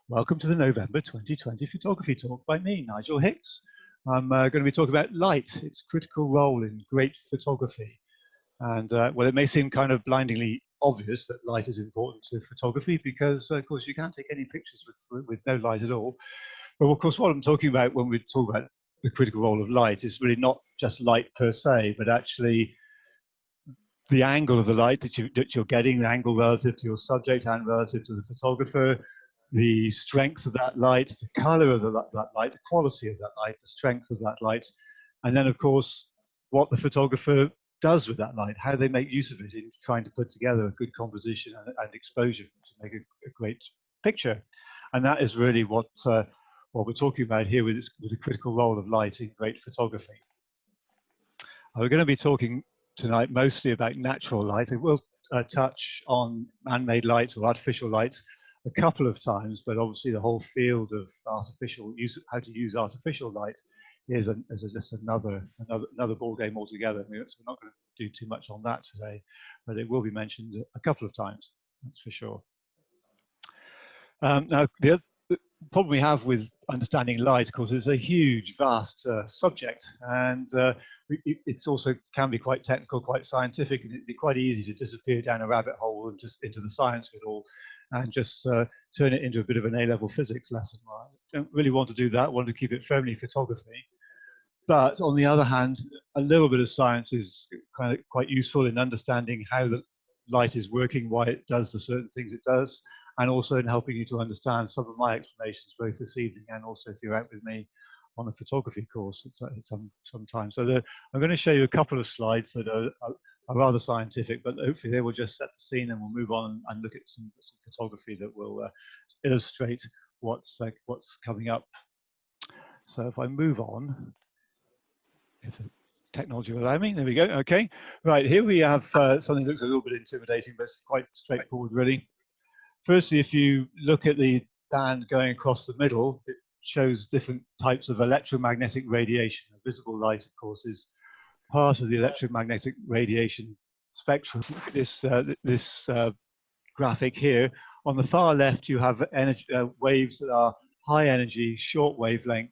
Welcome to the November 2020 Photography Talk by me, Nigel Hicks. I'm going to be talking about light, its critical role in great photography. And well, it may seem kind of blindingly obvious that light is important to photography because, of course, you can't take any pictures with no light at all. But of course, what I'm talking about when we talk about the critical role of light is really not just light per se, but actually the angle of the light that you're getting, the angle relative to your subject and relative to the photographer, the strength of that light, the color of that light, the quality of that light, the strength of that light, and then of course what the photographer does with that light, how they make use of it in trying to put together a good composition and exposure to make a great picture. And that is really what we're talking about here with the critical role of light in great photography. We're going to be talking tonight mostly about natural light. I will touch on man-made light or artificial light a couple of times, but obviously the whole field of artificial use, how to use artificial light, is just another ball game altogether. I mean, so we're not going to do too much on that today, but it will be mentioned a couple of times, that's for sure. Now, the problem we have with understanding light, of course, is a huge, vast subject, and it's also can be quite technical, quite scientific, and it'd be quite easy to disappear down a rabbit hole and just into the science of it all, and just turn it into a bit of an A-level physics lesson. Well, I don't really want to do that. I want to keep it firmly photography. But on the other hand, a little bit of science is kind of quite useful in understanding how the light is working, why it does the certain things it does, and also in helping you to understand some of my explanations both this evening and also if you're out with me on a photography course at some time. So I'm going to show you a couple of slides that are rather scientific, but hopefully they will just set the scene, and we'll move on and look at some photography that will illustrate what's coming up. So if I move on, if the technology will allow me, there we go. Okay, right, here we have something that looks a little bit intimidating, but it's quite straightforward really. Firstly, if you look at the band going across the middle, it shows different types of electromagnetic radiation. Visible light, of course, is part of the electromagnetic radiation spectrum. Look at this graphic here. On the far left, you have energy, waves that are high energy, short wavelength,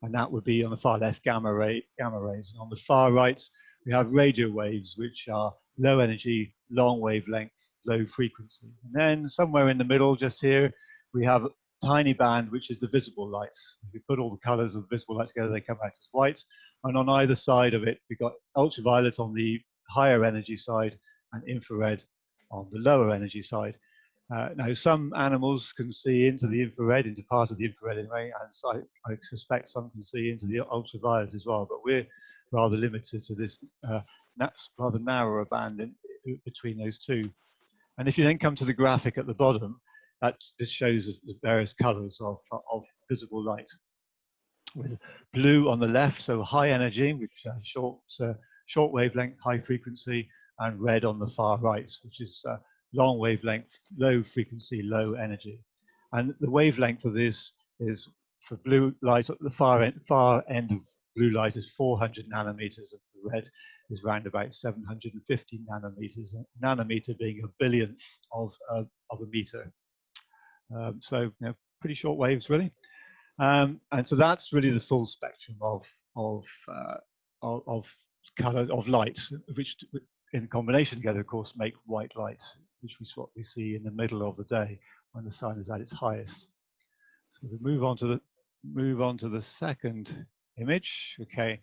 and that would be on the far left gamma rays. And on the far right, we have radio waves, which are low energy, long wavelength, low frequency. And then somewhere in the middle, just here, we have a tiny band, which is the visible light. If you put all the colors of visible light together, they come out as white. And on either side of it, we've got ultraviolet on the higher energy side and infrared on the lower energy side. Now, some animals can see into the infrared, into part of the infrared anyway, and so I suspect some can see into the ultraviolet as well, but we're rather limited to this rather narrower band between those two. And if you then come to the graphic at the bottom, this shows the various colors of visible light. With blue on the left, so high energy, which short wavelength, high frequency, and red on the far right, which is long wavelength, low frequency, low energy. And the wavelength of this is, for blue light, at the far end of blue light is 400 nanometers, and for red is around about 750 nanometers, a nanometer being a billionth of a meter. So, you know, pretty short waves, really. And so that's really the full spectrum of color, of light, which in combination together, of course, make white light, which is what we see in the middle of the day when the sun is at its highest. So we move on to the second image. Okay.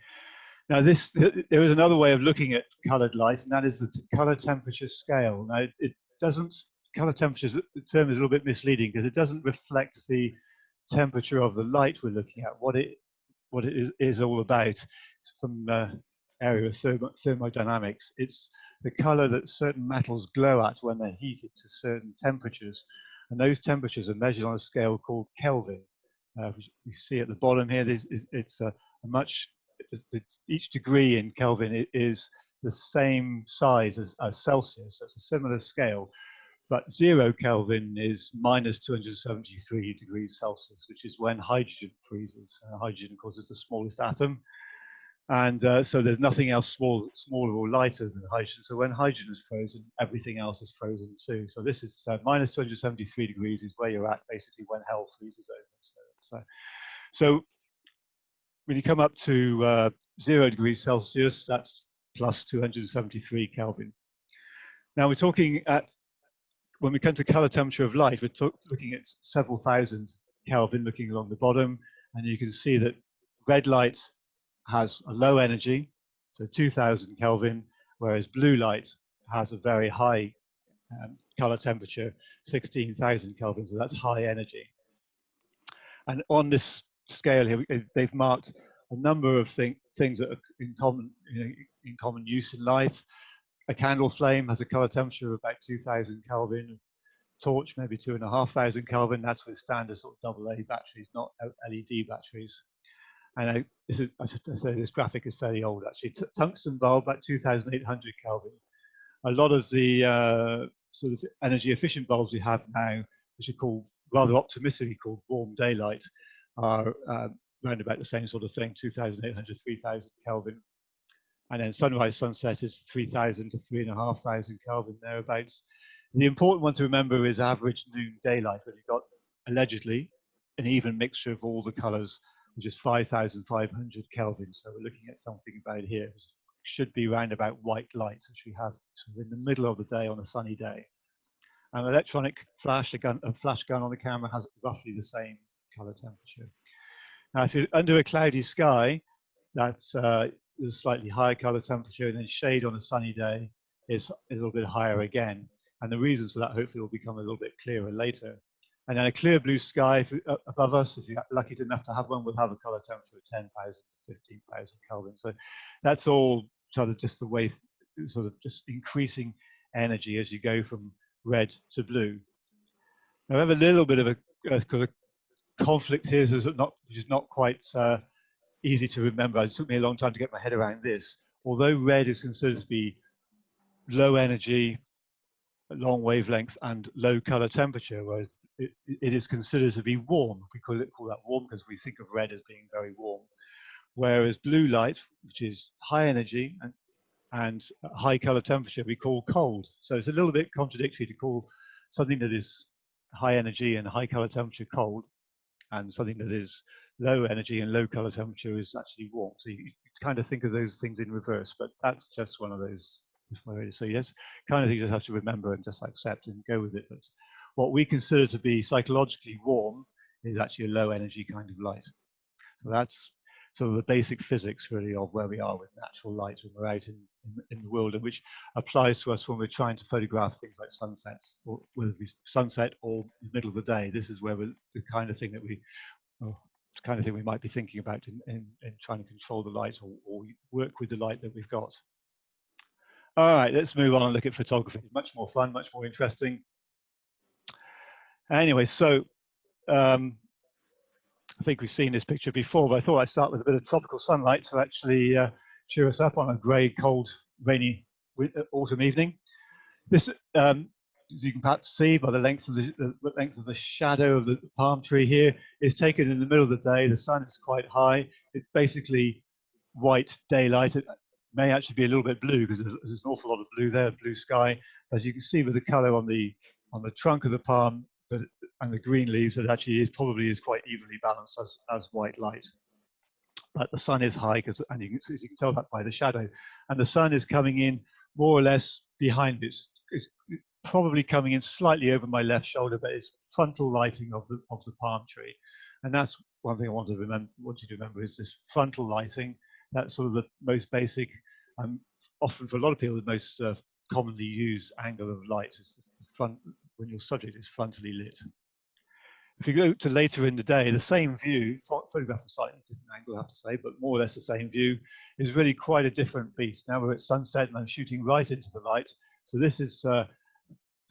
Now there is another way of looking at colored light, and that is the color temperature scale. Now it doesn't, color temperature, the term is a little bit misleading because it doesn't reflect the temperature of the light we're looking at, what it is all about. It's from area of thermodynamics. It's the color that certain metals glow at when they're heated to certain temperatures, and those temperatures are measured on a scale called Kelvin. Which you see at the bottom here, it's each degree in Kelvin is the same size as Celsius. So it's a similar scale, but 0 Kelvin is minus 273 degrees Celsius, which is when hydrogen freezes. Hydrogen, of course, is the smallest atom. And so there's nothing else smaller or lighter than hydrogen. So when hydrogen is frozen, everything else is frozen too. So this is minus 273 degrees is where you're at basically when hell freezes over. So when you come up to 0 degrees Celsius, that's plus 273 Kelvin. Now we're talking when we come to color temperature of light, we're looking at several thousand Kelvin looking along the bottom, and you can see that red light has a low energy, so 2000 Kelvin, whereas blue light has a very high color temperature, 16,000 Kelvin, so that's high energy. And on this scale here, they've marked a number of things that are in common use in life. A candle flame has a color temperature of about 2000 Kelvin. Torch maybe 2,500 Kelvin. That's with standard sort of AA batteries, not LED batteries. And this graphic is fairly old actually. Tungsten bulb at 2,800 Kelvin. A lot of the sort of energy efficient bulbs we have now, which are called rather optimistically called warm daylight, are around about the same sort of thing, 2,800, 3,000 Kelvin. And then sunrise sunset is 3,000 to 3,500 Kelvin thereabouts. The important one to remember is average noon daylight, where you've got allegedly an even mixture of all the colors, which is 5,500 Kelvin. So we're looking at something about here, which should be around about white light, which we have sort of in the middle of the day on a sunny day. An electronic flash, a flash gun on the camera has roughly the same color temperature. Now, if you're under a cloudy sky, that's a slightly higher color temperature, and then shade on a sunny day is a little bit higher again. And the reasons for that hopefully will become a little bit clearer later. And then a clear blue sky above us, if you're lucky enough to have one, will have a color temperature of 10,000 to 15,000 Kelvin. So that's all sort of just the way, sort of just increasing energy as you go from red to blue. Now, I have a little bit of a conflict here, so which is not quite easy to remember. It took me a long time to get my head around this. Although red is considered to be low energy, long wavelength, and low color temperature, whereas it is considered to be warm. We call that warm because we think of red as being very warm. Whereas blue light, which is high energy and high color temperature, we call cold. So it's a little bit contradictory to call something that is high energy and high color temperature cold, and something that is low energy and low color temperature is actually warm. So you kind of think of those things in reverse, but that's just one of those. So yes, kind of thing you just have to remember and just accept and go with it. But what we consider to be psychologically warm is actually a low energy kind of light. So that's sort of the basic physics really of where we are with natural light when we're out in the world, and which applies to us when we're trying to photograph things like sunsets, or whether it be sunset or the middle of the day. This is where we're the kind of thing that we might be thinking about in trying to control the light or work with the light that we've got. All right, let's move on and look at photography. Much more fun, much more interesting. Anyway, so I think we've seen this picture before, but I thought I'd start with a bit of tropical sunlight to actually cheer us up on a grey, cold, rainy autumn evening. This, as you can perhaps see by the length of the shadow of the palm tree here, is taken in the middle of the day. The sun is quite high. It's basically white daylight. It may actually be a little bit blue because there's an awful lot of blue there, blue sky. As you can see with the color on the trunk of the palm and the green leaves, it actually probably is quite evenly balanced as white light. But the sun is high, and you can tell that by the shadow. And the sun is coming in more or less behind it. It's probably coming in slightly over my left shoulder, but it's frontal lighting of the palm tree. And that's one thing I want you to remember is this frontal lighting. That's sort of the most basic, often for a lot of people, the most commonly used angle of light is the front when your subject is frontally lit. If you go to later in the day, the same view, photographed from a slightly different angle, I have to say, but more or less the same view, is really quite a different beast. Now we're at sunset and I'm shooting right into the light. So this is sort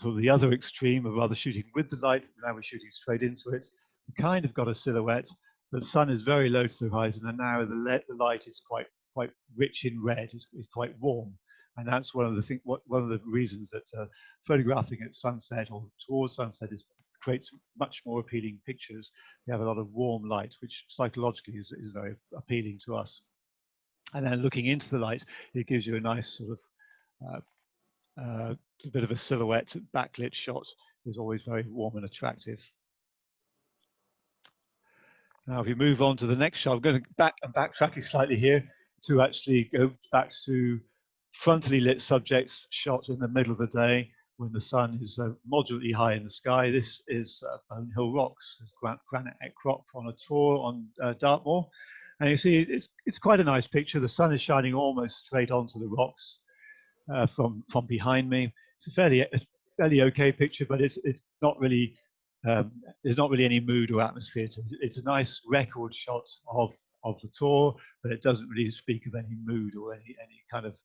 of the other extreme of rather shooting with the light. Now we're shooting straight into it. We kind of got a silhouette. The sun is very low to the horizon, and now the light is quite rich in red. It's quite warm, and that's one of the reasons that photographing at sunset or towards sunset creates much more appealing pictures. We have a lot of warm light, which psychologically is very appealing to us. And then looking into the light, it gives you a nice sort of a bit of a silhouette. Backlit shot is always very warm and attractive. Now, if we move on to the next shot, I'm going to backtrack slightly here to actually go back to frontally lit subjects shot in the middle of the day when the sun is moderately high in the sky. This is Bone Hill Rocks, granite outcrop on a tour on Dartmoor. And you see it's quite a nice picture. The sun is shining almost straight onto the rocks from behind me. It's a fairly okay picture, but it's not really there's not really any mood or atmosphere to it. It's a nice record shot of the tour, but it doesn't really speak of any mood or any kind of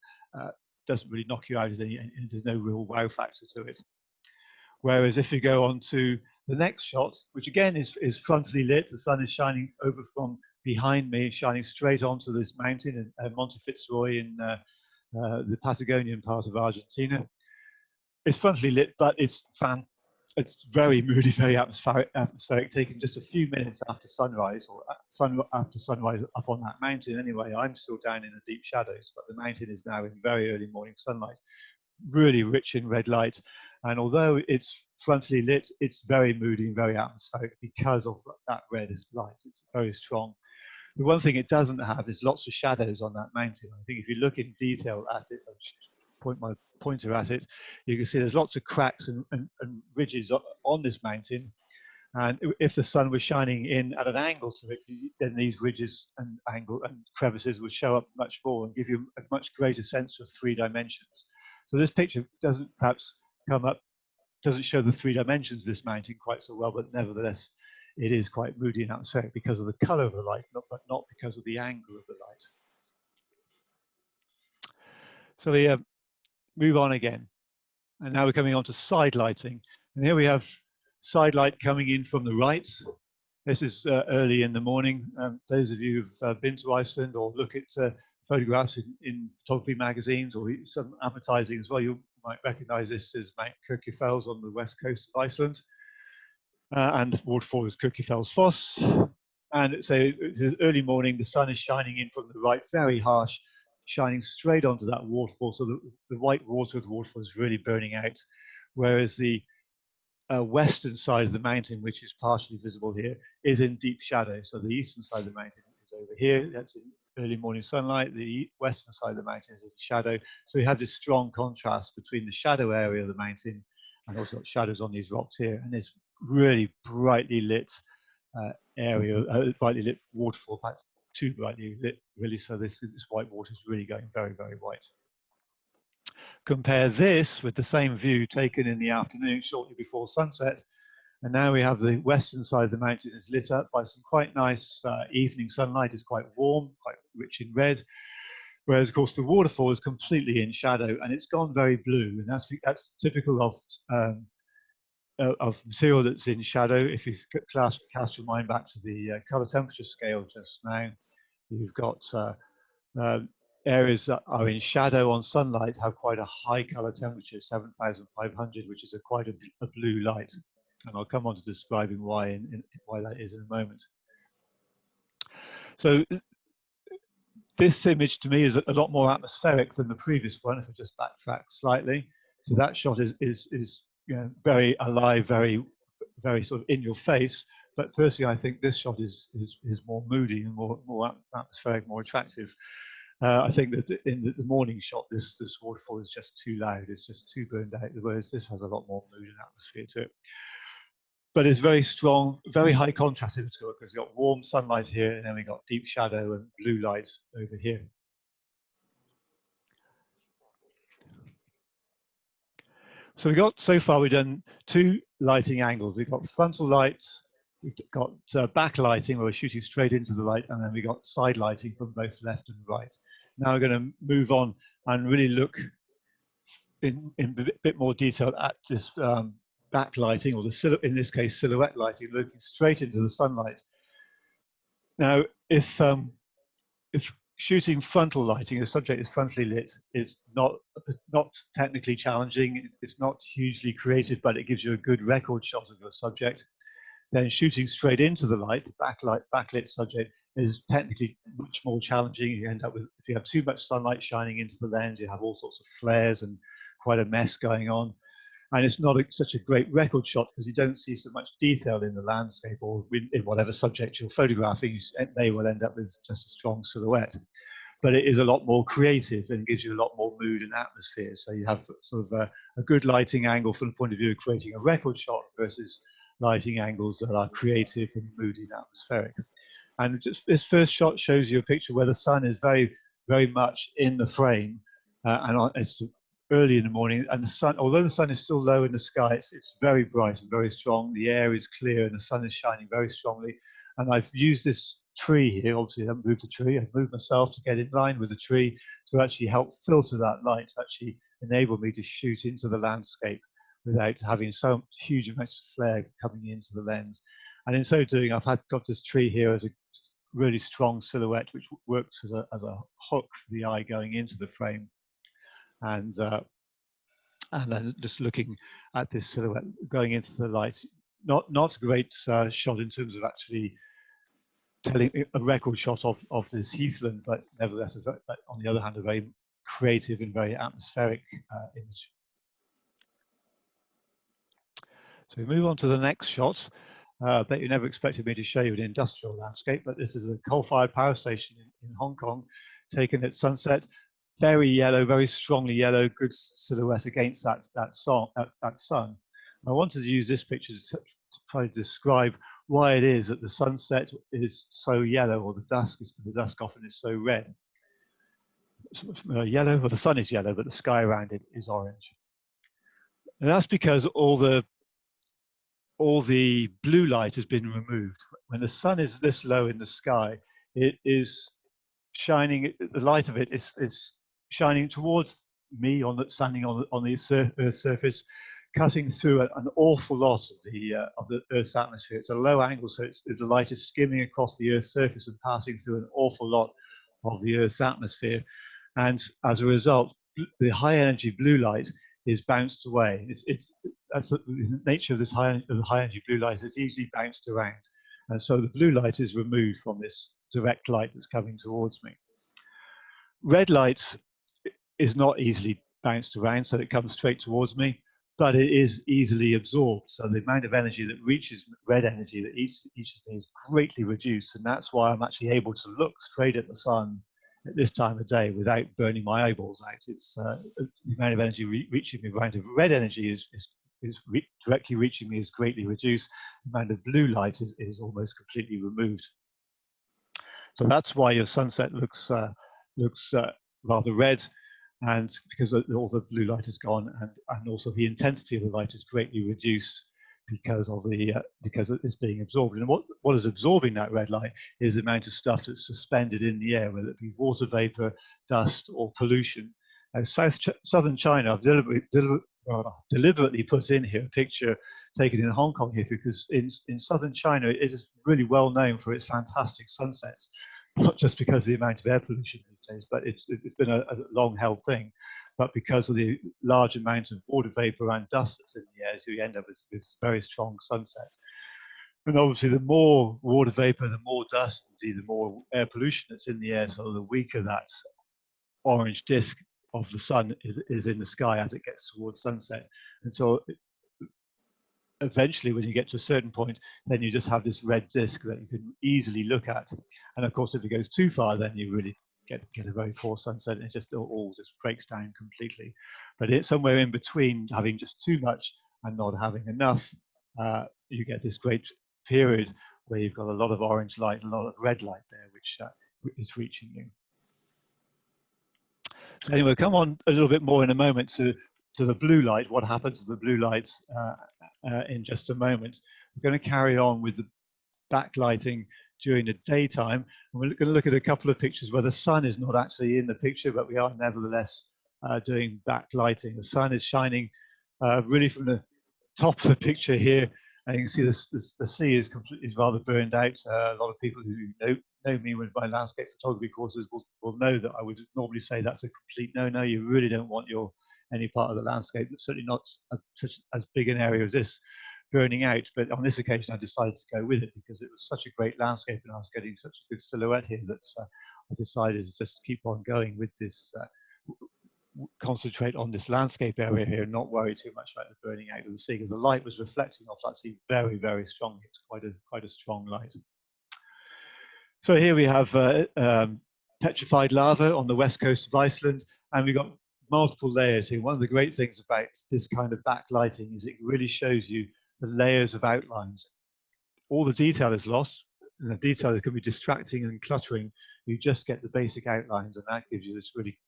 doesn't really knock you out. There's no real wow factor to it. Whereas if you go on to the next shot, which again is frontally lit, the sun is shining over from behind me, shining straight onto this mountain in Monte Fitzroy in the Patagonian part of Argentina. It's frontally lit, but it's very moody, very atmospheric, taken just a few minutes after sunrise, or after sunrise up on that mountain. Anyway, I'm still down in the deep shadows, but the mountain is now in very early morning sunlight, really rich in red light. And although it's frontally lit, it's very moody and very atmospheric because of that red light. It's very strong. The one thing it doesn't have is lots of shadows on that mountain. I think if you look in detail at it, I'll point my pointer at it, you can see there's lots of cracks and ridges on this mountain. And if the sun was shining in at an angle to it, then these ridges and crevices would show up much more and give you a much greater sense of 3 dimensions. So this picture doesn't show the 3 dimensions of this mountain quite so well, but nevertheless, it is quite moody and atmospheric because of the color of the light, but not because of the angle of the light. So we move on again. And now we're coming on to side lighting. And here we have side light coming in from the right. This is early in the morning. Those of you who've been to Iceland or look at photographs in photography magazines or some advertising as well, you might recognize this as Mount Kirkjufells on the west coast of Iceland. And Waterfall is Kirkjufellsfoss. And so it's early morning, the sun is shining in from the right, very harsh, shining straight onto that waterfall. So the white water of the waterfall is really burning out, whereas the western side of the mountain, which is partially visible here, is in deep shadow. So the eastern side of the mountain is over here. That's in early morning sunlight. The western side of the mountain is in shadow. So you have this strong contrast between the shadow area of the mountain and also shadows on these rocks here, and this really brightly lit area, brightly lit waterfall. In fact, too brightly lit, really. So this white water is really going very, very white. Compare this with the same view taken in the afternoon, shortly before sunset, and now we have the western side of the mountain is lit up by some quite nice evening sunlight. It's quite warm, quite rich in red. Whereas, of course, the waterfall is completely in shadow and it's gone very blue, and that's typical of material that's in shadow. If you cast your mind back to the color temperature scale just now, you've got areas that are in shadow on sunlight have quite a high color temperature, 7,500, which is quite a blue light. And I'll come on to describing why that is in a moment. So this image to me is a lot more atmospheric than the previous one. If I just backtrack slightly, so that shot is very alive, very sort of in your face. But personally, I think this shot is more moody and more atmospheric, more attractive. I think that in the morning shot, this waterfall is just too loud. It's just too burned out. Whereas this has a lot more mood and atmosphere to it. But it's very strong, very high contrast to it because we've got warm sunlight here, and then we've got deep shadow and blue light over here. So so far we've done 2 lighting angles. We've got frontal lights, we've got backlighting where we're shooting straight into the light, and then we've got side lighting from both left and right. Now we're going to move on and really look in a bit more detail at this backlighting, or in this case silhouette lighting, looking straight into the sunlight. Now, if shooting frontal lighting, a subject is frontally lit, is not technically challenging. It's not hugely creative, but it gives you a good record shot of your subject. Then shooting straight into the light, backlit subject, is technically much more challenging. You end up with, if you have too much sunlight shining into the lens, you have all sorts of flares and quite a mess going on. And it's not such a great record shot because you don't see so much detail in the landscape or in whatever subject you're photographing. They will end up with just a strong silhouette. But it is a lot more creative and gives you a lot more mood and atmosphere. So you have sort of a good lighting angle from the point of view of creating a record shot versus lighting angles that are creative and moody and atmospheric. And just this first shot shows you a picture where the sun is very, very much in the frame, and it's early in the morning. And the sun, although the sun is still low in the sky, it's very bright and very strong. The air is clear and the sun is shining very strongly. And I've used this tree here. Obviously, I haven't moved the tree. I've moved myself to get in line with the tree to actually help filter that light, to actually enable me to shoot into the landscape without having so huge amounts of flare coming into the lens. And in so doing, I've got this tree here as a really strong silhouette, which works as a hook for the eye going into the frame. And then just looking at this silhouette going into the light, not a great shot in terms of actually telling a record shot of this heathland, but nevertheless, on the other hand, a very creative and very atmospheric image. So we move on to the next shot. That you never expected me to show you an industrial landscape, but this is a coal-fired power station in Hong Kong, taken at sunset. Very yellow, very strongly yellow, good silhouette against that sun. I wanted to use this picture to try to describe why it is that the sunset is so yellow, or the dusk often is so red. Yellow, or the sun is yellow, but the sky around it is orange. And that's because all the blue light has been removed. When the sun is this low in the sky, it is shining, the light of it is shining towards me standing on the Earth's surface, cutting through an awful lot of the Earth's atmosphere. It's a low angle, so the light is skimming across the Earth's surface and passing through an awful lot of the Earth's atmosphere. And as a result, the high energy blue light is bounced away. That's the nature of this high energy blue light. It's easily bounced around, and so the blue light is removed from this direct light that's coming towards me. Red light is not easily bounced around, so it comes straight towards me, but it is easily absorbed. So the amount of energy that reaches red energy that reaches me is greatly reduced, and that's why I'm actually able to look straight at the sun at this time of day without burning my eyeballs out. It's the amount of energy reaching me. The amount of red energy is directly reaching me is greatly reduced. The amount of blue light is almost completely removed. So that's why your sunset looks rather red, and because all the blue light is gone, and also the intensity of the light is greatly reduced because it's being absorbed. And what is absorbing that red light is the amount of stuff that's suspended in the air, whether it be water vapor, dust, or pollution. Southern China, I've deliberately put in here a picture taken in Hong Kong here, because in southern China, it is really well known for its fantastic sunsets, not just because of the amount of air pollution these days, but it's been a long-held thing, but because of the large amount of water vapor and dust that's in the air, so you end up with this very strong sunset. And obviously, the more water vapor, the more dust, the more air pollution that's in the air, so the weaker that orange disk of the sun is in the sky as it gets towards sunset. And so eventually, when you get to a certain point, then you just have this red disk that you can easily look at. And of course, if it goes too far, then you really get a very poor sunset, and it just all just breaks down completely. But it's somewhere in between having just too much and not having enough. You get this great period where you've got a lot of orange light and a lot of red light there, which is reaching you. So anyway, come on a little bit more in a moment to the blue light. What happens to the blue light in just a moment. We're going to carry on with the backlighting during the daytime, and we're going to look at a couple of pictures where the sun is not actually in the picture, but we are nevertheless doing backlighting. The sun is shining really from the top of the picture here, and you can see the sea is rather burned out. A lot of people who know me with my landscape photography courses will know that I would normally say that's a complete no-no. You really don't want any part of the landscape, certainly not such as big an area as this, burning out. But on this occasion, I decided to go with it because it was such a great landscape and I was getting such a good silhouette here that I decided to just keep on going with this, concentrate on this landscape area here and not worry too much about the burning out of the sea, because the light was reflecting off that sea very, very strongly. It's quite a strong light. So here we have petrified lava on the west coast of Iceland, and we've got multiple layers here. One of the great things about this kind of backlighting is it really shows you the layers of outlines. All the detail is lost, and the detail can be distracting and cluttering. You just get the basic outlines, and that gives you this really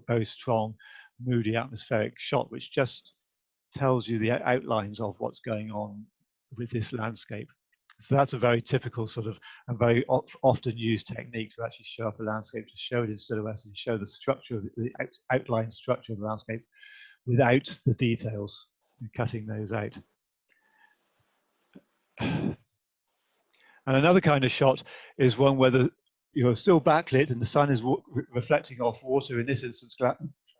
very strong, moody, atmospheric shot, which just tells you the outlines of what's going on with this landscape. So that's a very typical sort of and very often used technique to actually show up a landscape, to show it in silhouette and show the structure of the outline structure of the landscape without the details, and cutting those out. And another kind of shot is one where you're still backlit and the sun is reflecting off water. In this instance,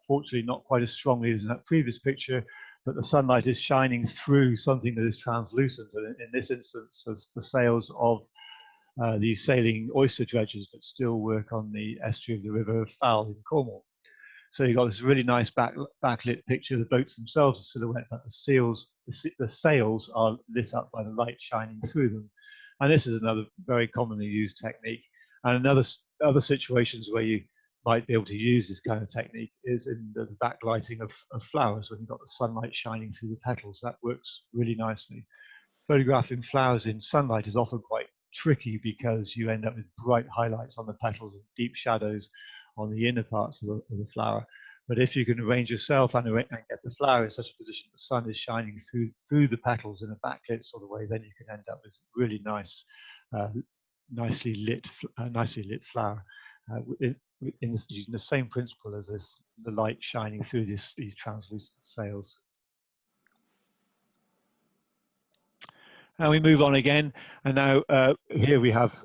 fortunately not quite as strongly as in that previous picture, but the sunlight is shining through something that is translucent. And in this instance, the sails of these sailing oyster dredgers that still work on the estuary of the River Fowl in Cornwall. So you've got this really nice backlit picture. The boats themselves are silhouette, but the sails are lit up by the light shining through them. And this is another very commonly used technique. And other situations where you might be able to use this kind of technique is in the backlighting of flowers, when you've got the sunlight shining through the petals. That works really nicely. Photographing flowers in sunlight is often quite tricky because you end up with bright highlights on the petals and deep shadows on the inner parts of the flower. But if you can arrange yourself and get the flower in such a position the sun is shining through the petals in a backlit sort of way, then you can end up with really nice, nicely lit flower using the same principle as the light shining through these translucent sails. And we move on again, and now here we have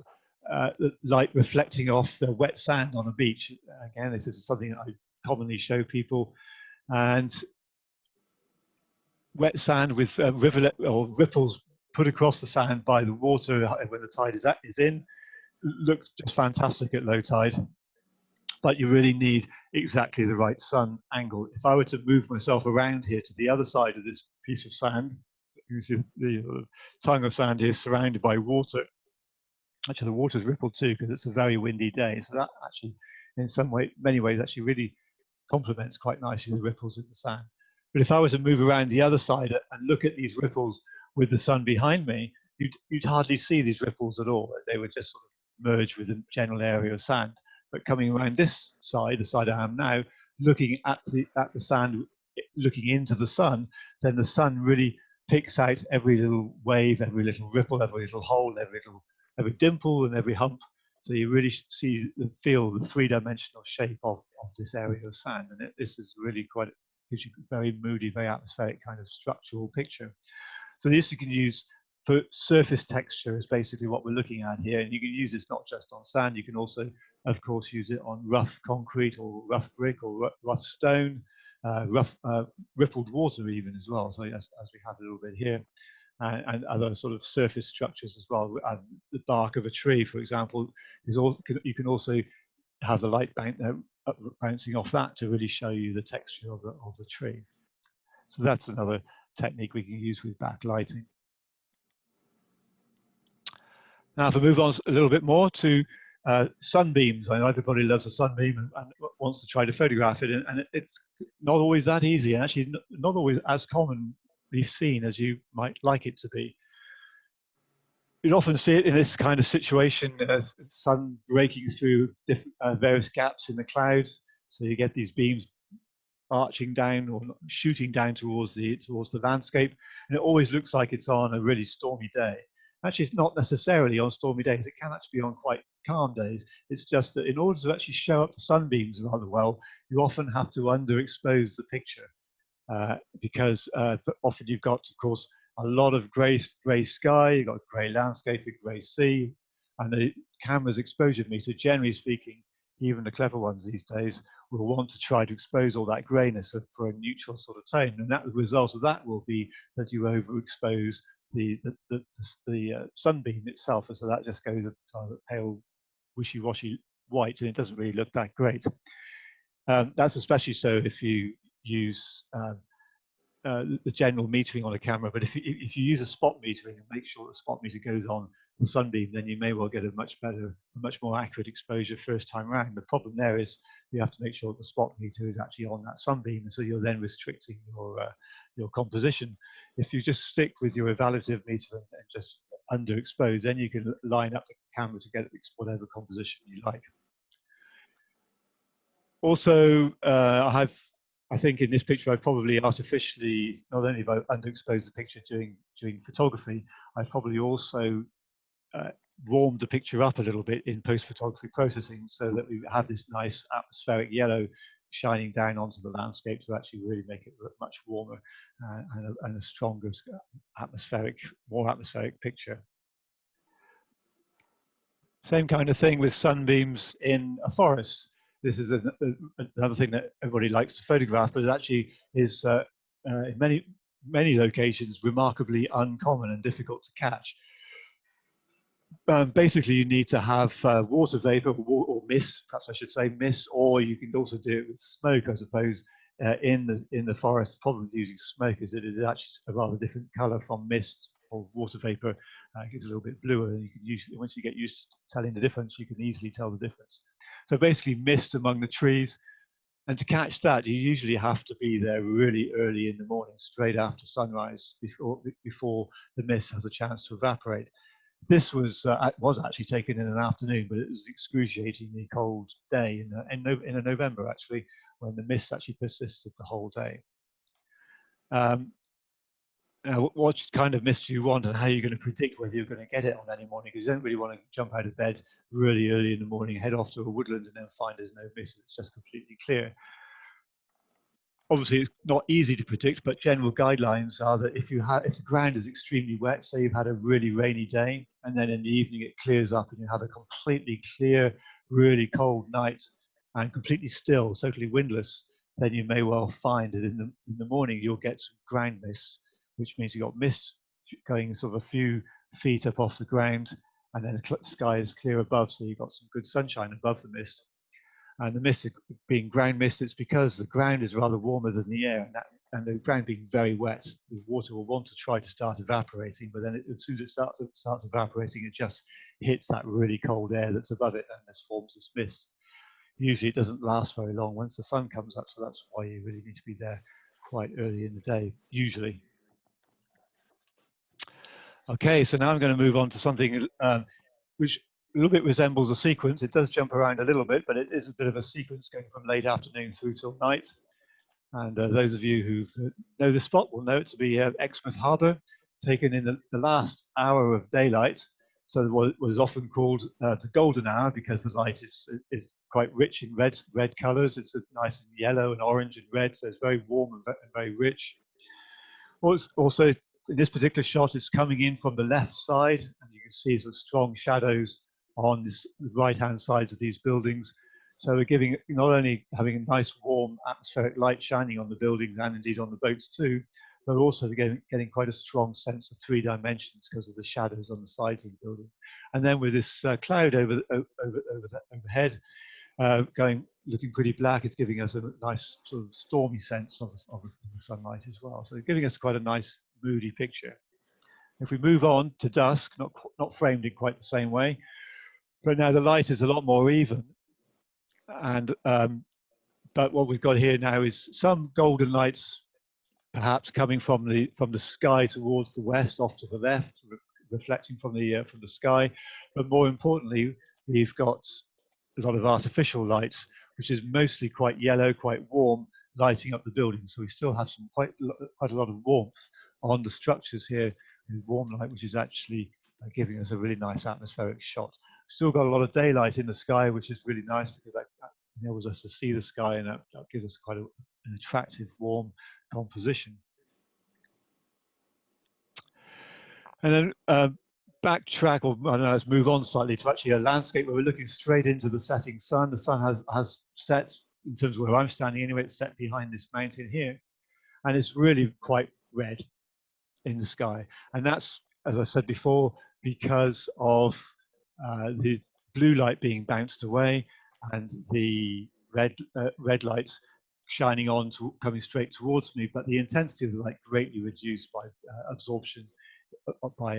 the light reflecting off the wet sand on a beach. Again, this is something that I commonly show people. And wet sand with rivulet or ripples put across the sand by the water when the tide is in looks just fantastic at low tide. But you really need exactly the right sun angle. If I were to move myself around here to the other side of this piece of sand, you see the tongue of sand here surrounded by water. Actually, the water's rippled too because it's a very windy day. So that actually, in many ways, actually really complements quite nicely the ripples in the sand. But if I was to move around the other side and look at these ripples with the sun behind me, you'd hardly see these ripples at all. They would just sort of merge with the general area of sand. But coming around this side, the side I am now, looking at the sand, looking into the sun, then the sun really picks out every little wave, every little ripple, every little hole, every dimple and every hump. So you really see and feel the three-dimensional shape of this area of sand. And this is really gives you a very moody, very atmospheric kind of structural picture. So this you can use for surface texture is basically what we're looking at here. And you can use this not just on sand, you can also, of course, use it on rough concrete or rough brick or rough stone, rippled water even as well. So as we have a little bit here. And other sort of surface structures as well. The bark of a tree, for example, you can also have the light bouncing off that to really show you the texture of the tree. So that's another technique we can use with backlighting. Now, if we move on a little bit more to sunbeams, I know everybody loves a sunbeam and wants to try to photograph it, and it's not always that easy, and actually not always as commonly seen as you might like it to be. You'd often see it in this kind of situation, sun breaking through various gaps in the clouds, so you get these beams arching down or shooting down towards the landscape, and it always looks like it's on a really stormy day. Actually, it's not necessarily on stormy days. It can actually be on quite calm days. It's just that in order to actually show up the sunbeams rather well, you often have to underexpose the picture because often you've got, of course, a lot of grey sky, you've got grey landscape, a grey sea, and the camera's exposure meter, generally speaking, even the clever ones these days, will want to try to expose all that greyness for a neutral sort of tone. And the result of that will be that you overexpose the sunbeam itself, and so that just goes a pale, wishy-washy white, and it doesn't really look that great. That's especially so if you use the general metering on a camera, but if you use a spot metering and make sure the spot meter goes on the sunbeam, then you may well get a much more accurate exposure first time around. The problem there is you have to make sure that the spot meter is actually on that sunbeam, and so you're then restricting your composition. If you just stick with your evaluative meter and just underexpose, then you can line up the camera to get whatever composition you like. Also, I think in this picture, I've probably artificially, not only have I underexposed the picture during photography, I've probably also warmed the picture up a little bit in post-photography processing, so that we have this nice atmospheric yellow shining down onto the landscape to actually really make it look much warmer and a stronger more atmospheric picture. Same kind of thing with sunbeams in a forest. This is another thing that everybody likes to photograph, but it actually is in many locations remarkably uncommon and difficult to catch. Basically, you need to have water vapor or mist, perhaps I should say mist, or you can also do it with smoke, I suppose. In the forest, probably using smoke, as it is actually a rather different color from mist or water vapor. It gets a little bit bluer, and you can usually, once you get used to telling the difference, you can easily tell the difference. So basically, mist among the trees, and to catch that, you usually have to be there really early in the morning, straight after sunrise, before the mist has a chance to evaporate. This was actually taken in an afternoon, but it was an excruciatingly cold day in November, actually, when the mist actually persisted the whole day. Now, what kind of mist do you want, and how are you going to predict whether you're going to get it on any morning? Because you don't really want to jump out of bed really early in the morning, head off to a woodland, and then find there's no mist, it's just completely clear. Obviously, it's not easy to predict, but general guidelines are that if the ground is extremely wet, say you've had a really rainy day, and then in the evening it clears up and you have a completely clear, really cold night and completely still, totally windless, then you may well find that in the morning you'll get some ground mist, which means you've got mist going sort of a few feet up off the ground, and then the sky is clear above, so you've got some good sunshine above the mist. And the mist being ground mist, it's because the ground is rather warmer than the air, and the ground being very wet, the water will want to try to start evaporating, but then as soon as it starts evaporating, it just hits that really cold air that's above it, and this forms this mist. Usually it doesn't last very long once the sun comes up, so that's why you really need to be there quite early in the day, usually. Okay, so now I'm going to move on to something which a little bit resembles a sequence. It does jump around a little bit, but it is a bit of a sequence going from late afternoon through till night. And those of you who know the spot will know it to be Exmouth Harbour, taken in the last hour of daylight. So what was often called the golden hour, because the light is quite rich in red colours. It's nice and yellow and orange and red, so it's very warm and very rich. Also, in this particular shot, it's coming in from the left side, and you can see some strong shadows on the right-hand sides of these buildings. So we're giving, not only having a nice warm atmospheric light shining on the buildings and indeed on the boats too, but also getting quite a strong sense of three dimensions because of the shadows on the sides of the building. And then with this cloud overhead, looking pretty black, it's giving us a nice sort of stormy sense of the sunlight as well. So giving us quite a nice moody picture. If we move on to dusk, not framed in quite the same way, but now the light is a lot more even. And but what we've got here now is some golden lights, perhaps coming from the sky towards the west, off to the left, reflecting from the sky. But more importantly, we've got a lot of artificial light, which is mostly quite yellow, quite warm, lighting up the building. So we still have some quite a lot of warmth on the structures here, with warm light, which is actually giving us a really nice atmospheric shot. Still got a lot of daylight in the sky, which is really nice because that enables us to see the sky, and that gives us quite an attractive, warm composition. And then backtrack, or I don't know, let's move on slightly to actually a landscape where we're looking straight into the setting sun. The sun has set, in terms of where I'm standing anyway, it's set behind this mountain here, and it's really quite red. in the sky. And that's, as I said before, because of the blue light being bounced away and the red lights shining on to coming straight towards me, but the intensity of the light greatly reduced by absorption by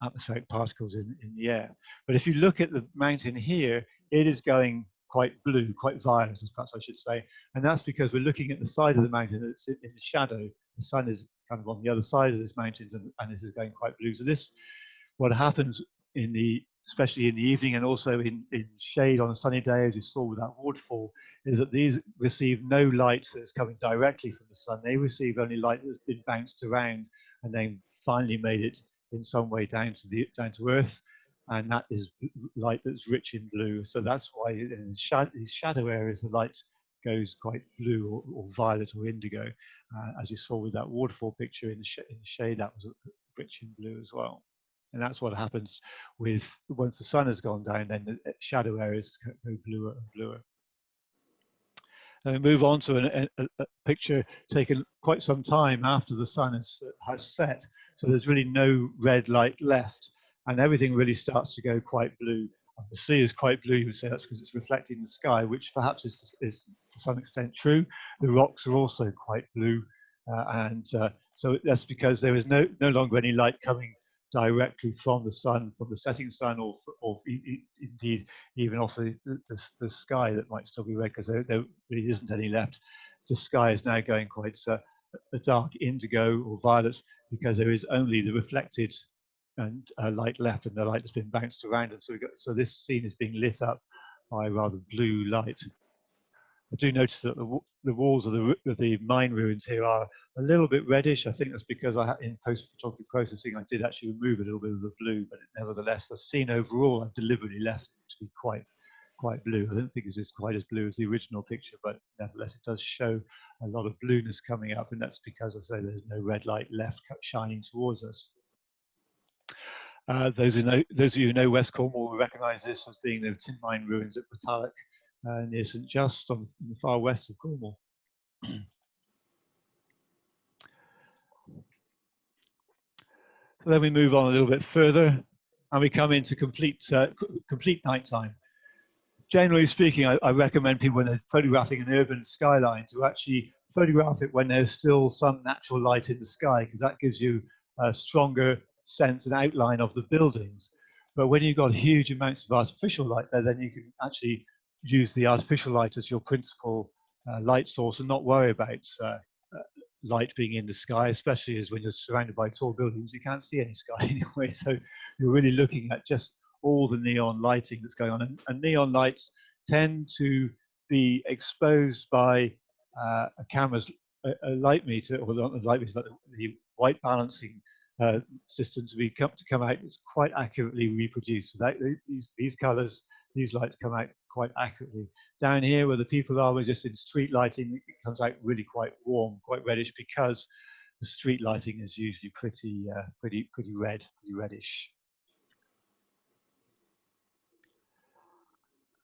atmospheric particles in the air. But if you look at the mountain here, it is going quite blue, quite violet, as perhaps I should say. And that's because we're looking at the side of the mountain that's in the shadow. The sun is kind of on the other side of this mountains, and this is going quite blue. So this, what happens in the, especially in the evening and also in shade on a sunny day, as you saw with that waterfall, is that these receive no light that's coming directly from the sun. They receive only light that's been bounced around and then finally made it in some way down to Earth, and that is light that's rich in blue. So that's why in these shadow areas the light goes quite blue or violet or indigo, as you saw with that waterfall picture in the shade, that was rich in blue as well. And that's what happens with, once the sun has gone down, then the shadow areas go bluer and bluer. And we move on to a picture taken quite some time after the sun has set. So there's really no red light left, and everything really starts to go quite blue. The sea is quite blue. You would say that's because it's reflecting the sky, which perhaps is to some extent true. The rocks are also quite blue, so that's because there is no longer any light coming directly from the sun, from the setting sun, or indeed even off the sky that might still be red, because there really isn't any left. The sky is now going quite a dark indigo or violet, because there is only the reflected and light left, and the light has been bounced around, and so this scene is being lit up by rather blue light. I do notice that the walls of the mine ruins here are a little bit reddish. I think that's because in post-photography processing, I did actually remove a little bit of the blue, but nevertheless, the scene overall, I've deliberately left it to be quite blue. I don't think it is quite as blue as the original picture, but nevertheless, it does show a lot of blueness coming up, and that's because, I say, there's no red light left shining towards us. Those of you who know West Cornwall will recognise this as being the tin mine ruins at Backlight, near St Just in the far west of Cornwall. So then we move on a little bit further, and we come into complete nighttime. Generally speaking, I recommend people, when they're photographing an urban skyline, to actually photograph it when there's still some natural light in the sky, because that gives you a stronger sense and outline of the buildings. But when you've got huge amounts of artificial light there, then you can actually use the artificial light as your principal light source and not worry about light being in the sky, especially as when you're surrounded by tall buildings, you can't see any sky anyway. So you're really looking at just all the neon lighting that's going on. And neon lights tend to be exposed by a camera's a light meter, or not the light meter, but the white balancing system to come out. It's quite accurately reproduced. So these colors, these lights come out quite accurately. Down here where the people are, we're just in street lighting. It comes out really quite warm, quite reddish, because the street lighting is usually pretty red, pretty reddish.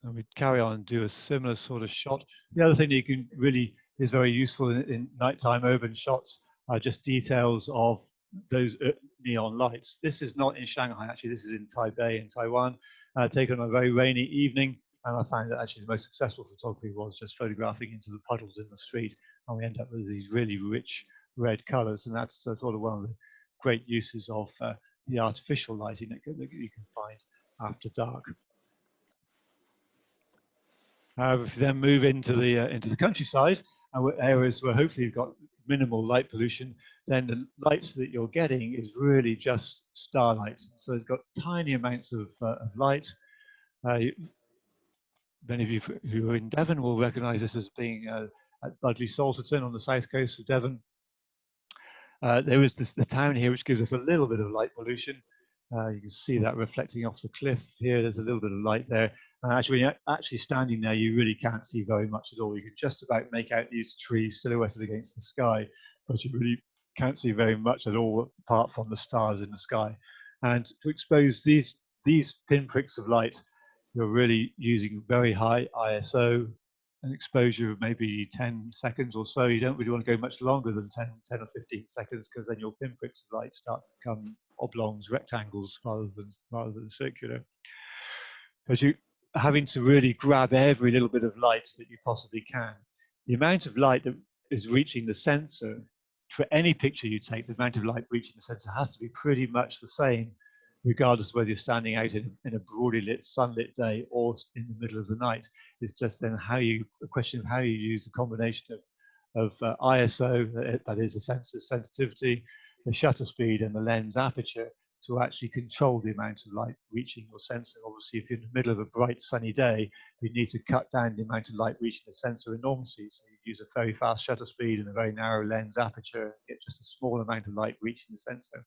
And we carry on and do a similar sort of shot. The other thing that you can really is very useful in nighttime urban shots are just details of those neon lights. This is not in Shanghai, actually. This is in Taipei in Taiwan, taken on a very rainy evening. And I found that actually the most successful photography was just photographing into the puddles in the street. And we end up with these really rich red colors. And that's sort of one of the great uses of the artificial lighting that you can find after dark. If you then move into the countryside, and areas where hopefully you've got minimal light pollution, then the lights that you're getting is really just starlight. So it's got tiny amounts of light. Many of you who are in Devon will recognise this as being at Budleigh Salterton on the south coast of Devon. There is the town here which gives us a little bit of light pollution. You can see that reflecting off the cliff here. There's a little bit of light there. And actually, when you're actually standing there, you really can't see very much at all. You can just about make out these trees silhouetted against the sky, but you really can't see very much at all apart from the stars in the sky. And to expose these pinpricks of light, you're really using very high ISO an exposure of maybe 10 seconds or so. You don't really want to go much longer than 10 or 15 seconds, because then your pinpricks of light start to become oblongs, rectangles, rather than circular. Because you having to really grab every little bit of light that you possibly can. The amount of light that is reaching the sensor, for any picture you take, the amount of light reaching the sensor has to be pretty much the same, regardless of whether you're standing out in a broadly lit, sunlit day or in the middle of the night. It's just then a question of how you use the combination of ISO, that is the sensor sensitivity, the shutter speed, and the lens aperture, to actually control the amount of light reaching your sensor. Obviously, if you're in the middle of a bright sunny day, you need to cut down the amount of light reaching the sensor enormously. So you use a very fast shutter speed and a very narrow lens aperture, get just a small amount of light reaching the sensor.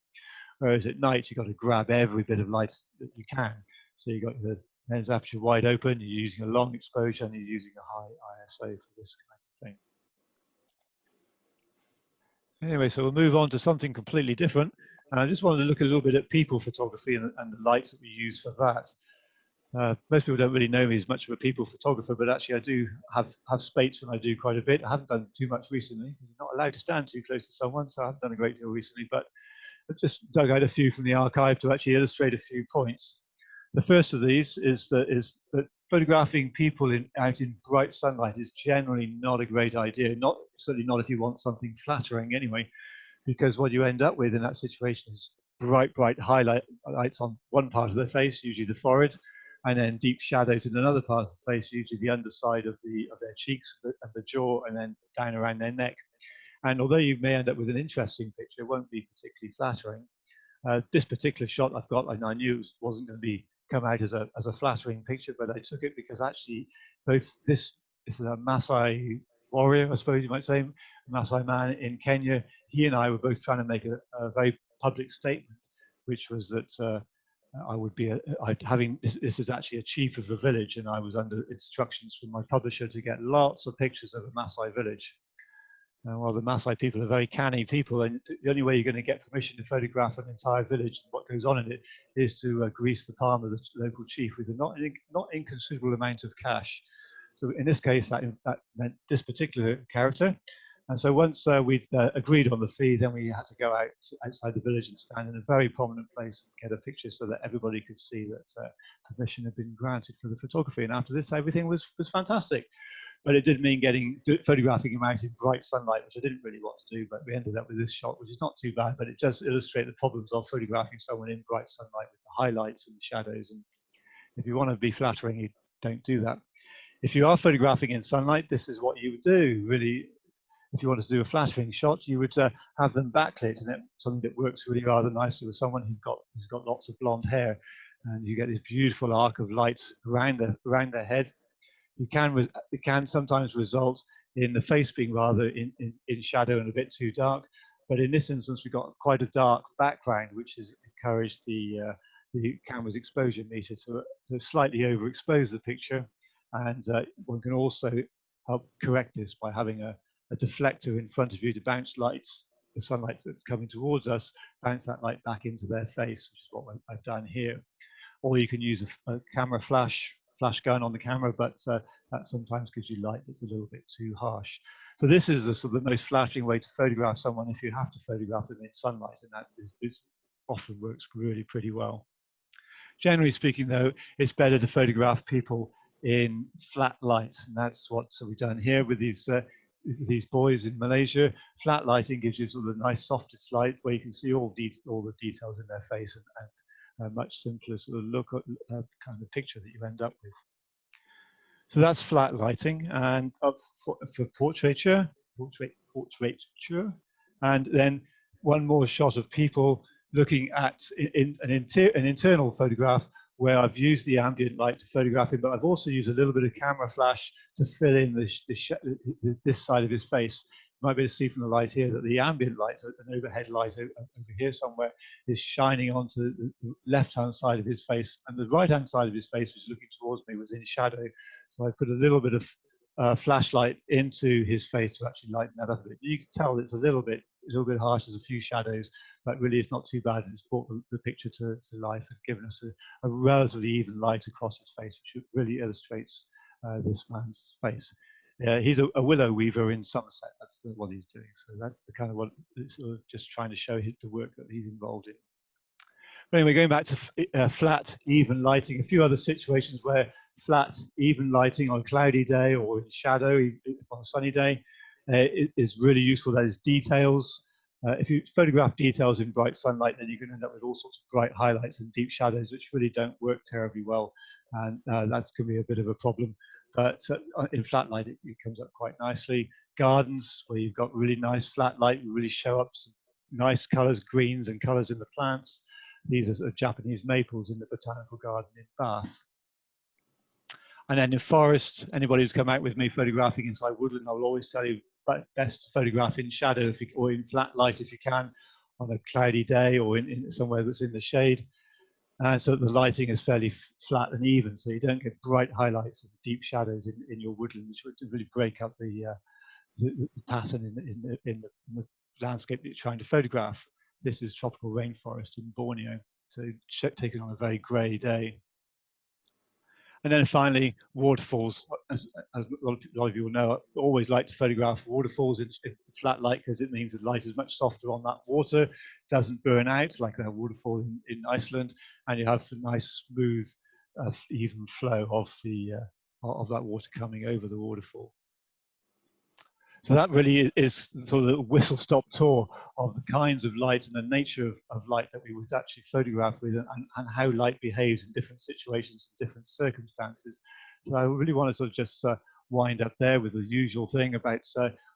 Whereas at night, you've got to grab every bit of light that you can. So you've got the lens aperture wide open, you're using a long exposure, and you're using a high ISO for this kind of thing. Anyway, so we'll move on to something completely different. I just wanted to look a little bit at people photography and the lights that we use for that. Most people don't really know me as much of a people photographer, but actually I do have spates when I do quite a bit. I haven't done too much recently. You're not allowed to stand too close to someone, so I haven't done a great deal recently, but I've just dug out a few from the archive to actually illustrate a few points. The first of these is that photographing people out in bright sunlight is generally not a great idea. Certainly not if you want something flattering anyway, because what you end up with in that situation is bright highlights on one part of the face, usually the forehead, and then deep shadows in another part of the face, usually the underside of their cheeks and the jaw, and then down around their neck. And although you may end up with an interesting picture, it won't be particularly flattering. This particular shot I've got, I knew wasn't going to come out as a flattering picture, but I took it because actually this is a Maasai warrior, I suppose you might say, a Maasai man in Kenya. He and I were both trying to make a very public statement, which was that I would be this is actually a chief of the village, and I was under instructions from my publisher to get lots of pictures of a Maasai village. Well, the Maasai people are very canny people, and the only way you're going to get permission to photograph an entire village and what goes on in it is to grease the palm of the local chief with a not inconsiderable amount of cash. So in this case, that meant this particular character. And so once we'd agreed on the fee, then we had to go outside the village and stand in a very prominent place and get a picture so that everybody could see that permission had been granted for the photography. And after this, everything was fantastic. But it did mean photographing him out in bright sunlight, which I didn't really want to do, but we ended up with this shot, which is not too bad, but it does illustrate the problems of photographing someone in bright sunlight with the highlights and the shadows. And if you want to be flattering, you don't do that. If you are photographing in sunlight, this is what you would do, really. If you want to do a flattering shot, you would have them backlit, and that's something that works really rather nicely with someone who's got lots of blonde hair, and you get this beautiful arc of light around their head. It can sometimes result in the face being rather in shadow and a bit too dark. But in this instance, we've got quite a dark background, which has encouraged the camera's exposure meter to slightly overexpose the picture. And one can also help correct this by having a deflector in front of you to bounce the sunlight that's coming towards us, bounce that light back into their face, which is what I've done here. Or you can use a camera flash gun on the camera, but that sometimes gives you light that's a little bit too harsh. So this is the sort of the most flattering way to photograph someone if you have to photograph them in sunlight, and that often works really pretty well. Generally speaking, though, it's better to photograph people in flat light, and that's what we've done here with these boys in Malaysia. Flat lighting gives you sort of a nice softest light where you can see all the details in their face, and a much simpler sort of look at kind of picture that you end up with. So that's flat lighting, and for portraiture, and then one more shot of people looking at an internal photograph where I've used the ambient light to photograph him, but I've also used a little bit of camera flash to fill in this side of his face. You might be able to see from the light here that the ambient light, an overhead light over here somewhere, is shining onto the left-hand side of his face, and the right-hand side of his face, which is looking towards me, was in shadow. So I put a little bit of flashlight into his face to actually lighten that up a bit. You can tell it's a little bit harsh. There's a few shadows, but really it's not too bad. It's brought the picture to life and given us a relatively even light across his face, which really illustrates this man's face. Yeah, he's a willow weaver in Somerset. That's what he's doing. So that's the kind of what sort of just trying to show the work that he's involved in. But anyway, going back to flat, even lighting, a few other situations where flat, even lighting on a cloudy day or in shadow on a sunny day is really useful. That is details. If you photograph details in bright sunlight, then you can end up with all sorts of bright highlights and deep shadows, which really don't work terribly well. And that's going to be a bit of a problem. But in flat light, it comes up quite nicely. Gardens, where you've got really nice flat light, you really show up some nice colors, greens and colors in the plants. These are Japanese maples in the botanical garden in Bath. And then in forest, anybody who's come out with me photographing inside woodland, I will always tell you best to photograph in shadow or in flat light if you can, on a cloudy day or in somewhere that's in the shade. And so the lighting is fairly flat and even, so you don't get bright highlights and deep shadows in your woodland, which would really break up the pattern in the landscape that you're trying to photograph. This is tropical rainforest in Borneo, so taken on a very grey day. And then finally, waterfalls. As a lot of you will know, I always like to photograph waterfalls in flat light because it means the light is much softer on that water, doesn't burn out like the waterfall in Iceland, and you have a nice, smooth, even flow of that water coming over the waterfall. So that really is sort of a whistle-stop tour of the kinds of light and the nature of light that we would actually photograph with, and how light behaves in different situations and different circumstances. So I really want to sort of just wind up there with the usual thing about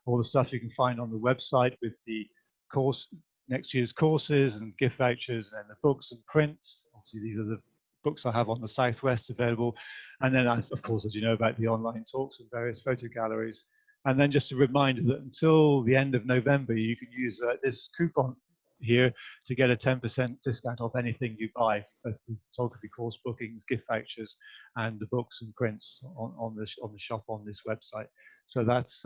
all the stuff you can find on the website with the next year's courses and gift vouchers and the books and prints. Obviously, these are the books I have on the Southwest available. And then, of course, as you know, about the online talks and various photo galleries. And then just a reminder that until the end of November, you can use this coupon here to get a 10% discount off anything you buy, photography course bookings, gift vouchers, and the books and prints on the shop on this website. So that's,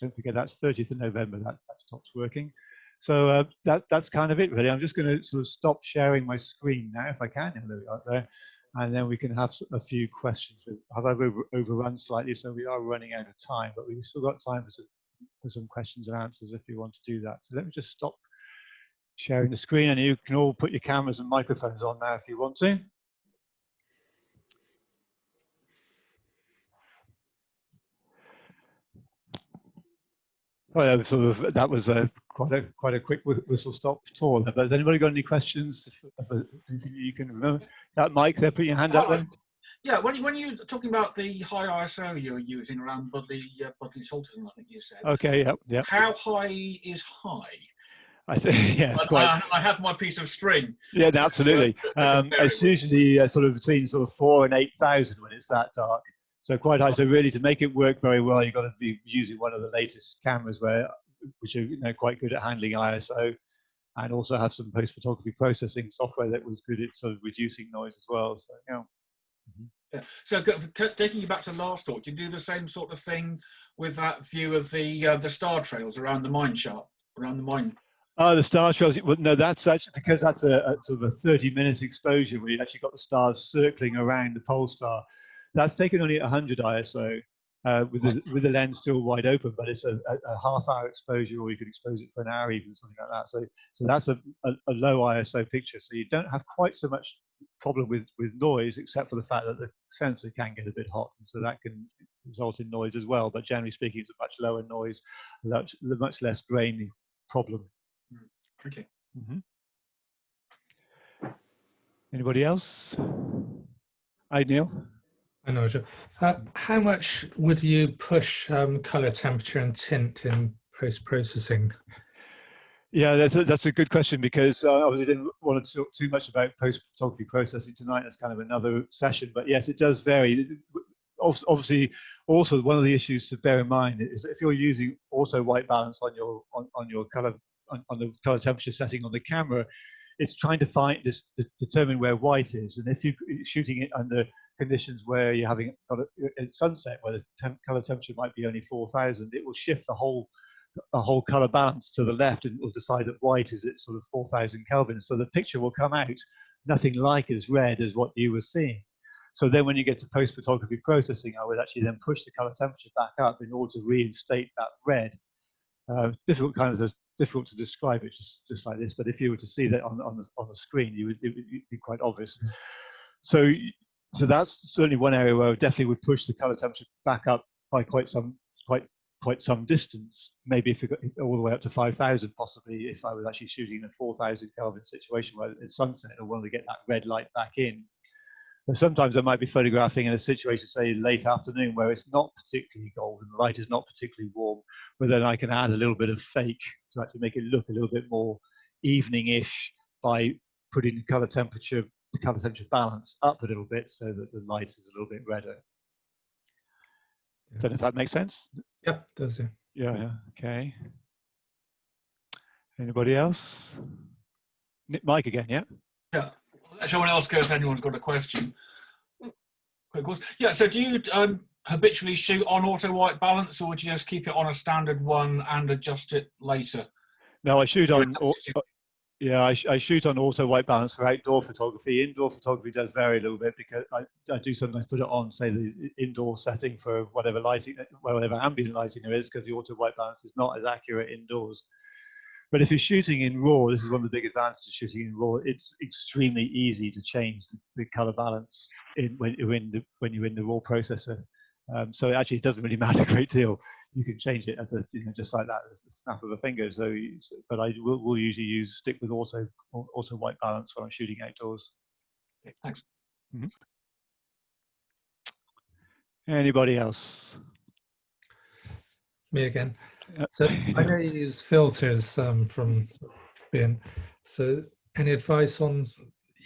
don't forget, that's 30th of November, that stops working. So that's kind of it, really. I'm just going to sort of stop sharing my screen now, if I can. There we are there. And then we can have a few questions. I've overrun slightly, so we are running out of time, but we've still got time for some questions and answers if you want to do that. So let me just stop sharing the screen, and you can all put your cameras and microphones on now if you want to. Well, that was quite a quick whistle-stop tour there. But has anybody got any questions? Anything you can remember? That Mike there, put your hand up then. Yeah, when you're talking about the high ISO you're using around Budley Salterton, I think you said. Okay, yeah. How high is high? I think, yeah, I have my piece of string. Yeah, so, absolutely. It's usually sort of between 4,000 and 8,000 when it's that dark. So quite high. So really, to make it work very well, you've got to be using one of the latest cameras which are quite good at handling ISO, and also have some post-photography processing software that was good at sort of reducing noise as well. So yeah. Yeah. So taking you back to last talk, do you do the same sort of thing with that view of the star trails around the mine shaft, around the mine? The star trails. Well, no, that's actually because that's a sort of a 30-minute exposure where you actually got the stars circling around the pole star. That's taken only 100 ISO with the lens still wide open, but it's a half-hour exposure, or you could expose it for an hour, even something like that. So that's a low ISO picture. So you don't have quite so much problem with noise, except for the fact that the sensor can get a bit hot, and so that can result in noise as well. But generally speaking, it's a much lower noise, much less grainy problem. Okay. Anybody else? Hi, Neil. Hi, Nigel. How much would you push color, temperature, and tint in post-processing? Yeah, that's a good question, because I obviously didn't want to talk too much about post-photography processing tonight. That's kind of another session, but yes, it does vary. Obviously, also one of the issues to bear in mind is if you're using auto white balance on your color on the color temperature setting on the camera, it's trying to determine where white is, and if you're shooting it under conditions where you're having got a sunset where the color temperature might be only 4,000, it will shift the whole color balance to the left, and it will decide that white is at sort of 4,000 Kelvin. So the picture will come out nothing like as red as what you were seeing. So then when you get to post-photography processing, I would actually then push the color temperature back up in order to reinstate that red. Difficult to describe it just like this, but if you were to see that on the screen, it would be quite obvious. So that's certainly one area where I definitely would push the color temperature back up by quite some distance. Maybe if it got all the way up to 5,000, possibly if I was actually shooting in a 4,000 Kelvin situation where it's sunset, I wanted to get that red light back in. But sometimes I might be photographing in a situation, say late afternoon, where it's not particularly cold and the light is not particularly warm, but then I can add a little bit of fake to actually make it look a little bit more evening-ish by putting the color temperature balance up a little bit so that the light is a little bit redder. Yeah. Don't know if that makes sense. Yep, does it? Yeah. Okay. Anybody else? Mike again, yeah? Yeah. Let someone else go if anyone's got a question. Yeah, so do you habitually shoot on auto white balance, or would you just keep it on a standard one and adjust it later? No, I shoot on I shoot on auto white balance for outdoor photography. Indoor photography does vary a little bit because I do sometimes put it on, say, the indoor setting for whatever lighting, whatever ambient lighting there is, because the auto white balance is not as accurate indoors. But if you're shooting in RAW, this is one of the big advantages of shooting in RAW. It's extremely easy to change the color balance when you're in the RAW processor. So actually, it doesn't really matter a great deal. You can change it at the, just like that, at the snap of a finger. But I will usually stick with auto white balance when I'm shooting outdoors. Okay, thanks. Mm-hmm. Anybody else? Me again. So I know you use filters from BIN. So any advice on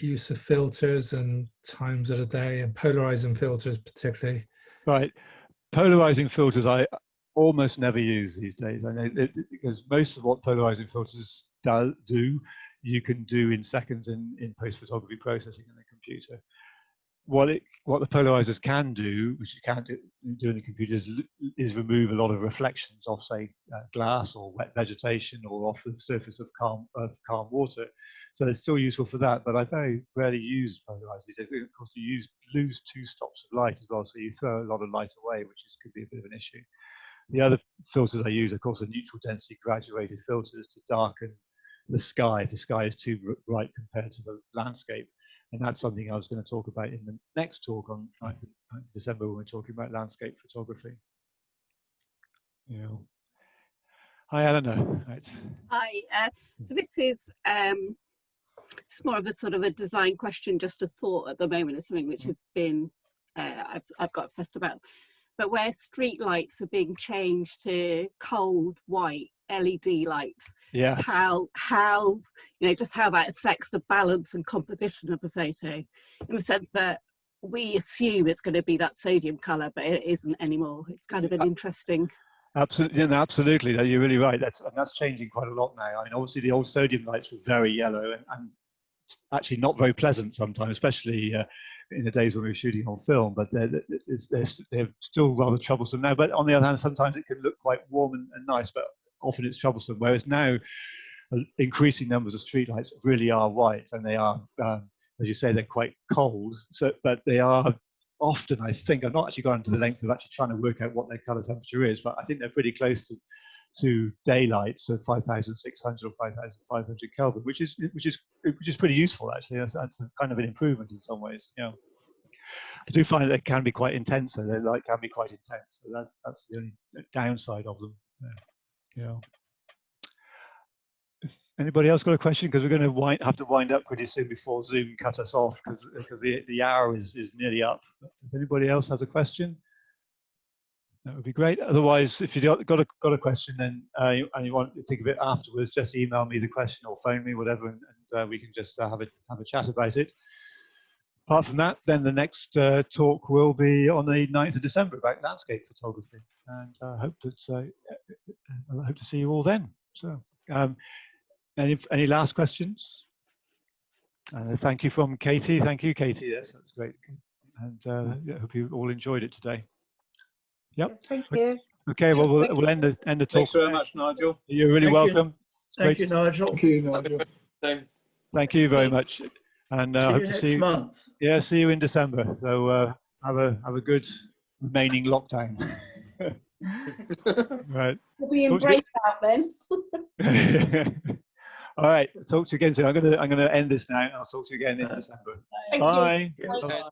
use of filters and times of the day, and polarizing filters particularly? Right, polarizing filters I almost never use these days. I know because most of what polarizing filters do, you can do in seconds in post-photography processing in the computer. What the polarizers can do, which you can't do in the computer, is remove a lot of reflections off, say, glass or wet vegetation or off the surface of calm water. So it's still useful for that, but I very rarely use polarizers. Of course, you lose 2 stops of light as well, so you throw a lot of light away, which could be a bit of an issue. The other filters I use, of course, are neutral density graduated filters to darken the sky. The sky is too bright compared to the landscape. And that's something I was going to talk about in the next talk on 9th of December when we're talking about landscape photography. Yeah. Hi, Eleanor. Right. Hi. So this is it's more of a sort of a design question, just a thought at the moment. It's something which has been I've got obsessed about. But where street lights are being changed to cold white LED lights, yeah, how just how that affects the balance and composition of the photo, in the sense that we assume it's going to be that sodium color, but it isn't anymore. It's kind of an interesting. Absolutely, absolutely. You're really right. That's changing quite a lot now. I mean, obviously the old sodium lights were very yellow and actually not very pleasant sometimes, especially in the days when we were shooting on film, but they're still rather troublesome now. But on the other hand, sometimes it can look quite warm and nice, but often it's troublesome. Whereas now, increasing numbers of streetlights really are white, and they are, as you say, they're quite cold. So, but they are often, I think, I've not actually gone into the length of actually trying to work out what their color temperature is, but I think they're pretty close to daylight, so 5,600 or 5,500 Kelvin, which is pretty useful actually. That's a kind of an improvement in some ways. You know, I do find that they can be quite intense. So their light can be quite intense. So that's the only downside of them. Yeah. Anybody else got a question? Because we're going to have to wind up pretty soon before Zoom cut us off because the hour is nearly up. But if anybody else has a question, that would be great. Otherwise, if you've got a question, then and you want to think of it afterwards, just email me the question or phone me, whatever, and we can just have a chat about it. Apart from that, then the next talk will be on the 9th of December about landscape photography, and I hope to see you all then. So, any last questions? Thank you from Katie. Thank you, Katie. Yes, that's great, and I hope you all enjoyed it today. Yep. Yes, thank you. Okay, well, we'll end the talk. Thanks very much, Nigel. You're really welcome. Thank you, Nigel. Thank you, Nigel. Thank you very much. And See I hope you to next see you. month. Yeah, see you in December. So have a good remaining lockdown. Right. We'll be in Talk to you- breakout then. All right. Talk to you again soon. I'm gonna end this now. I'll talk to you again in December. Thank you. Bye. Yeah. Bye. Bye.